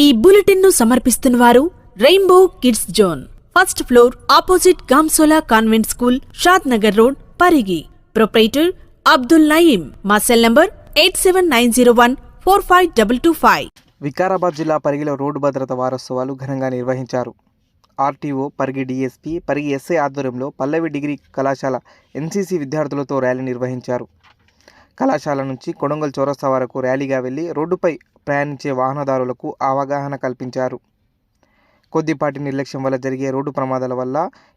ఈ బులెటిన్ ను సమర్పిస్తున్నవారు Rainbow Kids Zone, first floor, opposite గాంసోలా convent school, Shadnagar road, Parigi. Proprietor Abdul Naeem. మా సెల్ నంబర్ 8790145225. వికారాబాద్ జిల్లా పరిగిలో రోడ్డు భద్రత వారోత్సవాలు ఘనంగా నిర్వహించారు. RTO, Parigi DSP, Parigi SI ఆధ్వర్యంలో పల్లవి డిగ్రీ కళాశాల ఎన్సీసీ విద్యార్థులతో ర్యాలీ నిర్వహించారు. కళాశాల నుంచి కొడంగల్ చౌరస్తా వరకు ర్యాలీగా వెళ్లి రోడ్డుపై ప్రయాణించే వాహనదారులకు అవగాహన కల్పించారు. కొద్దిపాటి నిర్లక్ష్యం వల్ల జరిగే రోడ్డు ప్రమాదాల వల్ల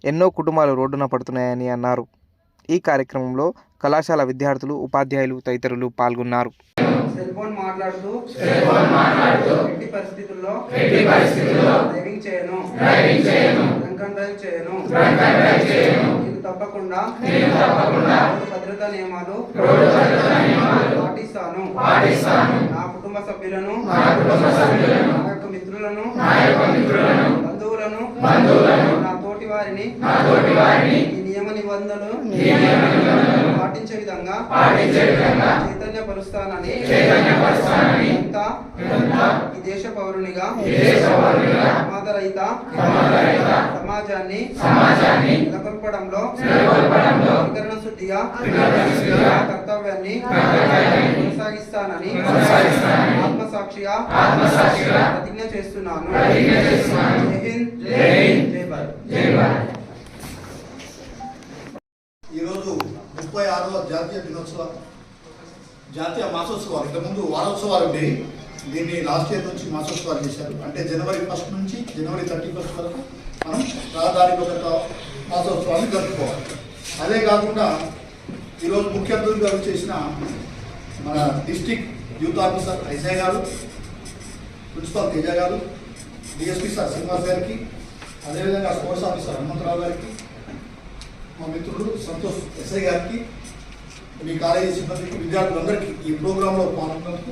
ఎన్నో కుటుంబాలు రోడ్డున పడుతున్నాయని అన్నారు. ఈ కార్యక్రమంలో కళాశాల విద్యార్థులు, ఉపాధ్యాయులు తదితరులు పాల్గొన్నారు. సెల్ ఫోన్ మాట్లాడుతూ ఎట్టి పరిస్థితుల్లో డ్రైవింగ్ చేయను, డ్రంక్ అండ్ డ్రైవ్ చేయను. నేను తప్పకుండా రోడ్డు భద్రతా నియమాలు పాటిస్తాను. నా కుటుంబ సభ్యులను, నా యొక్క మిత్రులను, బంధువులను, నా తోటి వారిని ఈ నియమ నిబంధనలు పాటించే విధంగా చైతన్యపరుస్తానని ఇంకా ఈ దేశ పౌరునిగా ప్రమాదరహిత సమాజాన్ని నెలకొల్పడంలో త్రికరణ శుద్ధిగా కర్తవ్యాన్ని కొనసాగిస్తానని ఆత్మసాక్షిగా ప్రతిజ్ఞ చేస్తున్నాను. జై హింద్, జై భారత్. ఈరోజు 36వ జాతీయ మాసోత్సవాలు, ఇంతకుముందు వారోత్సవాలు ఉండేవి. దీన్ని లాస్ట్ ఇయర్ నుంచి మాసోత్సవాలు చేశారు. అంటే జనవరి 1 నుంచి జనవరి 31 వరకు మనం రహదారి భద్రత మాసోత్సవాన్ని జరుపుకోవాలి. అదే కాకుండా ఈరోజు ముఖ్య అతిథులుగా చేసిన మన డిస్ట్రిక్ట్ యూత్ ఆఫీసర్ ఐసఐ గారు, ప్రిన్సిపాల్ తేజ గారు, డిఎస్పీ సార్ శ్రీనివాస్ గారికి, అదేవిధంగా స్పోర్ట్స్ ఆఫీసర్ హనుమంతరావు గారికి, మా మిత్రుడు సంతోష్ ఎస్ఐ గారికి, మీ కాలేజీ సిబ్బందికి, విద్యార్థులందరికీ ఈ ప్రోగ్రాంలో పాల్గొన్నందుకు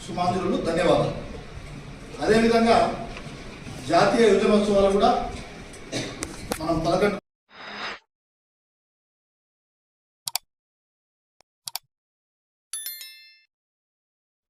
సుమాంజులు ధన్యవాదాలు. అదేవిధంగా జాతీయ యువజనోత్సవాలు కూడా మనం 11